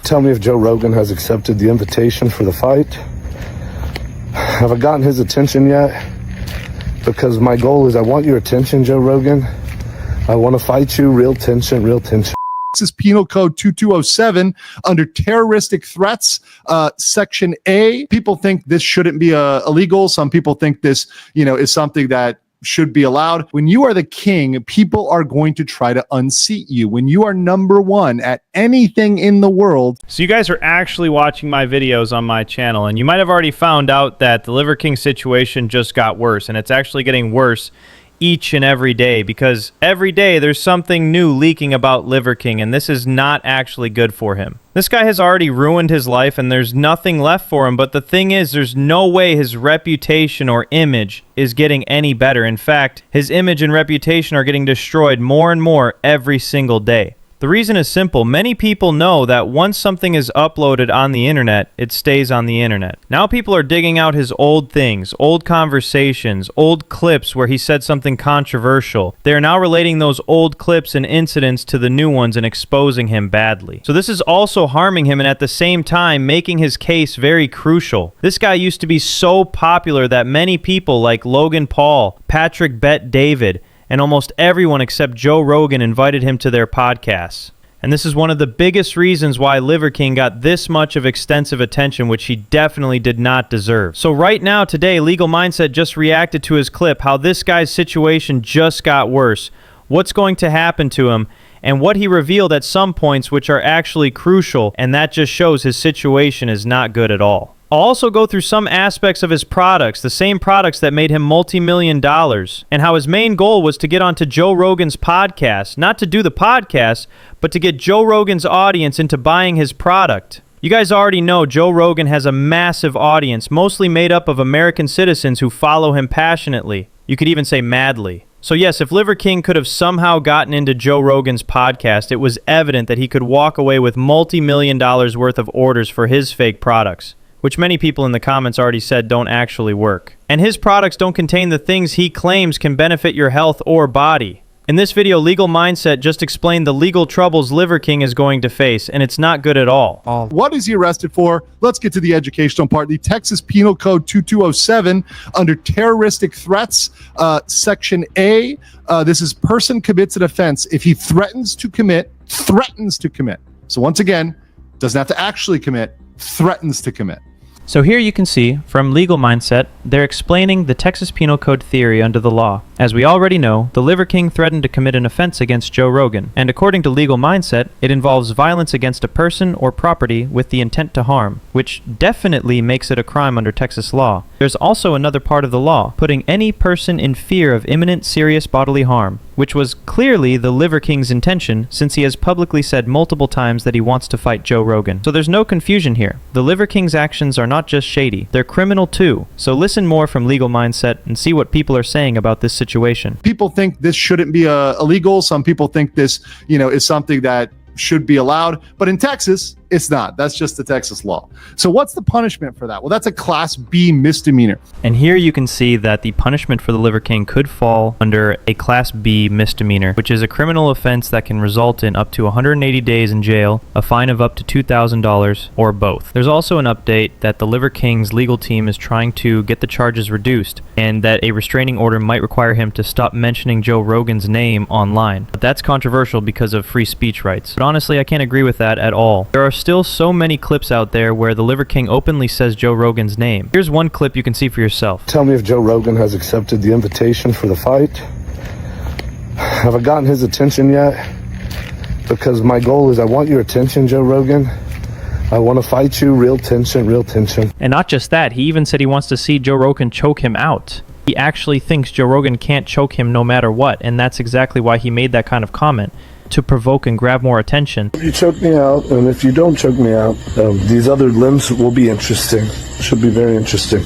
Tell me if Joe Rogan has accepted the invitation for the fight. Have I gotten his attention yet? Because my goal is I want your attention, Joe Rogan. I want to fight you, real tension, real tension. This is Penal Code 2207 under terroristic threats, Section A. People think this shouldn't be illegal. Some people think this, is something that should be allowed. When you are the king, people are going to try to unseat you. When you are number one at anything in the world. So you guys are actually watching my videos on my channel, and you might have already found out that the Liver King situation just got worse, and it's actually getting worse each and every day, because every day there's something new leaking about Liver King, and this is not actually good for him. This guy has already ruined his life, and there's nothing left for him, but the thing is, there's no way his reputation or image is getting any better. In fact, his image and reputation are getting destroyed more and more every single day. The reason is simple. Many people know that once something is uploaded on the internet, it stays on the internet. Now people are digging out his old things, old conversations, old clips where he said something controversial. They are now relating those old clips and incidents to the new ones and exposing him badly. So this is also harming him, and at the same time making his case very crucial. This guy used to be so popular that many people like Logan Paul, Patrick Bet David, and almost everyone except Joe Rogan invited him to their podcasts. And this is one of the biggest reasons why Liver King got this much of extensive attention, which he definitely did not deserve. So right now, today, Legal Mindset just reacted to his clip, how this guy's situation just got worse, what's going to happen to him, and what he revealed at some points which are actually crucial, and that just shows his situation is not good at all. I'll also go through some aspects of his products, the same products that made him multi-million dollars, and how his main goal was to get onto Joe Rogan's podcast, not to do the podcast, but to get Joe Rogan's audience into buying his product. You guys already know Joe Rogan has a massive audience, mostly made up of American citizens who follow him passionately. You could even say madly. So yes, if Liver King could have somehow gotten into Joe Rogan's podcast, it was evident that he could walk away with multi-million dollars worth of orders for his fake products, which many people in the comments already said don't actually work. And his products don't contain the things he claims can benefit your health or body. In this video, Legal Mindset just explained the legal troubles Liver King is going to face, and it's not good at all. What is he arrested for? Let's get to the educational part. The Texas Penal Code 2207 under terroristic threats, Section A. This is person commits an offense if he threatens to commit. So once again, doesn't have to actually commit, threatens to commit. So here you can see, from Legal Mindset, they're explaining the Texas Penal Code theory under the law. As we already know, the Liver King threatened to commit an offense against Joe Rogan, and according to Legal Mindset, it involves violence against a person or property with the intent to harm, which definitely makes it a crime under Texas law. There's also another part of the law, putting any person in fear of imminent serious bodily harm, which was clearly the Liver King's intention, since he has publicly said multiple times that he wants to fight Joe Rogan. So there's no confusion here. The Liver King's actions are not just shady, they're criminal too. So listen more from Legal Mindset and see what people are saying about this situation. People think this shouldn't be illegal. Some people think this, is something that should be allowed. But in Texas, it's not. That's just the Texas law. So what's the punishment for that? Well, that's a Class B misdemeanor. And here you can see that the punishment for the Liver King could fall under a Class B misdemeanor, which is a criminal offense that can result in up to 180 days in jail, a fine of up to $2,000, or both. There's also an update that the Liver King's legal team is trying to get the charges reduced, and that a restraining order might require him to stop mentioning Joe Rogan's name online. But that's controversial because of free speech rights. But honestly, I can't agree with that at all. There are still so many clips out there where the Liver King openly says Joe Rogan's name. Here's one clip you can see for yourself. Tell me if Joe Rogan has accepted the invitation for the fight. Have I gotten his attention yet? Because my goal is I want your attention, Joe Rogan. I want to fight you, real tension, real tension. And not just that, he even said he wants to see Joe Rogan choke him out. He actually thinks Joe Rogan can't choke him no matter what, and that's exactly why he made that kind of comment, to provoke and grab more attention. If you choke me out, and if you don't choke me out, these other limbs will be interesting. Should be very interesting.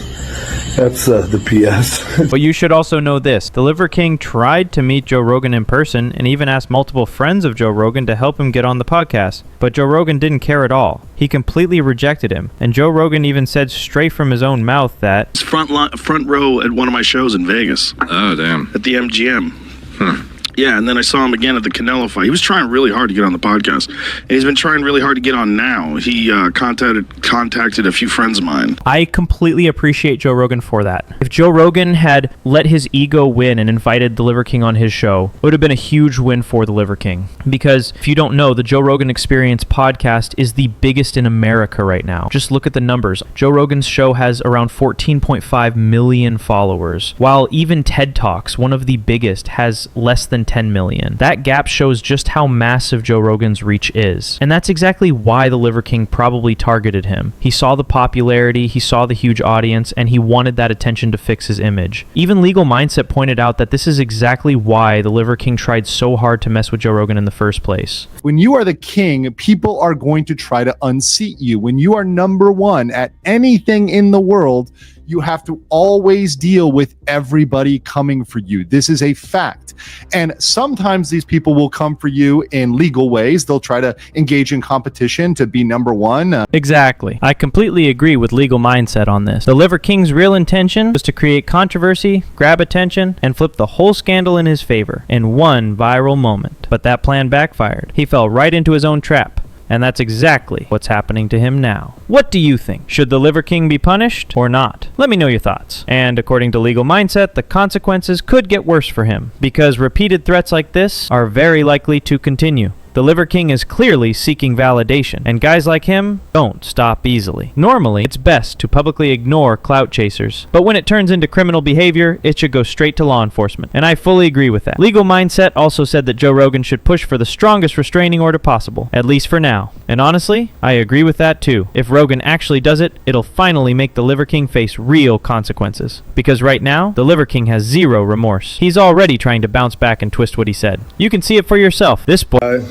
That's the PS. But you should also know this. The Liver King tried to meet Joe Rogan in person and even asked multiple friends of Joe Rogan to help him get on the podcast. But Joe Rogan didn't care at all. He completely rejected him. And Joe Rogan even said straight from his own mouth that front row at one of my shows in Vegas. Oh, damn. At the MGM. Yeah, and then I saw him again at the Canelo fight. He was trying really hard to get on the podcast. And he's been trying really hard to get on now. He contacted a few friends of mine. I completely appreciate Joe Rogan for that. If Joe Rogan had let his ego win and invited the Liver King on his show, it would have been a huge win for the Liver King. Because if you don't know, the Joe Rogan Experience podcast is the biggest in America right now. Just look at the numbers. Joe Rogan's show has around 14.5 million followers, while even TED Talks, one of the biggest, has less than 10 million. That gap shows just how massive Joe Rogan's reach is. And that's exactly why the Liver King probably targeted him. He saw the popularity, he saw the huge audience, and he wanted that attention to fix his image. Even Legal Mindset pointed out that this is exactly why the Liver King tried so hard to mess with Joe Rogan in the first place. When you are the king, people are going to try to unseat you. When you are number one at anything in the world, you have to always deal with everybody coming for you. This is a fact. And sometimes these people will come for you in legal ways. They'll try to engage in competition to be number one. Exactly. I completely agree with Legal Mindset on this. The Liver King's real intention was to create controversy, grab attention, and flip the whole scandal in his favor in one viral moment. But that plan backfired. He fell right into his own trap. And that's exactly what's happening to him now. What do you think? Should the Liver King be punished or not? Let me know your thoughts. And according to Legal Mindset, the consequences could get worse for him, because repeated threats like this are very likely to continue. The Liver King is clearly seeking validation, and guys like him don't stop easily. Normally, it's best to publicly ignore clout chasers, but when it turns into criminal behavior, it should go straight to law enforcement, and I fully agree with that. Legal Mindset also said that Joe Rogan should push for the strongest restraining order possible, at least for now. And honestly, I agree with that too. If Rogan actually does it, it'll finally make the Liver King face real consequences. Because right now, the Liver King has zero remorse. He's already trying to bounce back and twist what he said. You can see it for yourself. This boy...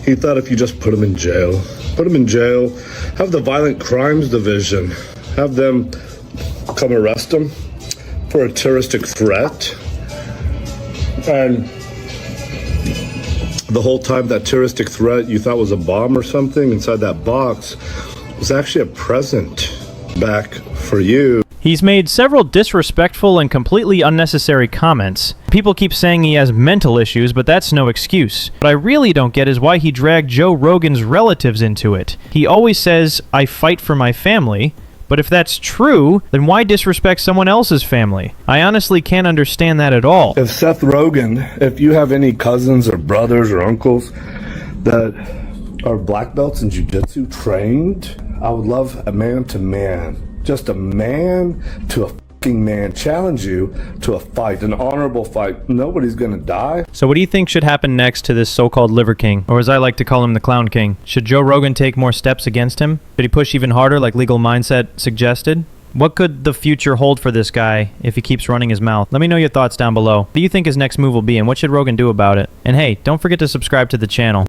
He thought if you just put him in jail, have the Violent Crimes Division, have them come arrest him for a terroristic threat. And the whole time that terroristic threat you thought was a bomb or something inside that box was actually a present back for you. He's made several disrespectful and completely unnecessary comments. People keep saying he has mental issues, but that's no excuse. What I really don't get is why he dragged Joe Rogan's relatives into it. He always says, "I fight for my family," but if that's true, then why disrespect someone else's family? I honestly can't understand that at all. If Seth Rogen, if you have any cousins or brothers or uncles that are black belts in jiu-jitsu trained, I would love a man-to-man. Just a man to a fucking man challenge you to a fight, an honorable fight. Nobody's gonna die. So what do you think should happen next to this so-called Liver King? Or as I like to call him, the Clown King. Should Joe Rogan take more steps against him? Should he push even harder like Legal Mindset suggested? What could the future hold for this guy if he keeps running his mouth? Let me know your thoughts down below. What do you think his next move will be, and what should Rogan do about it? And hey, don't forget to subscribe to the channel.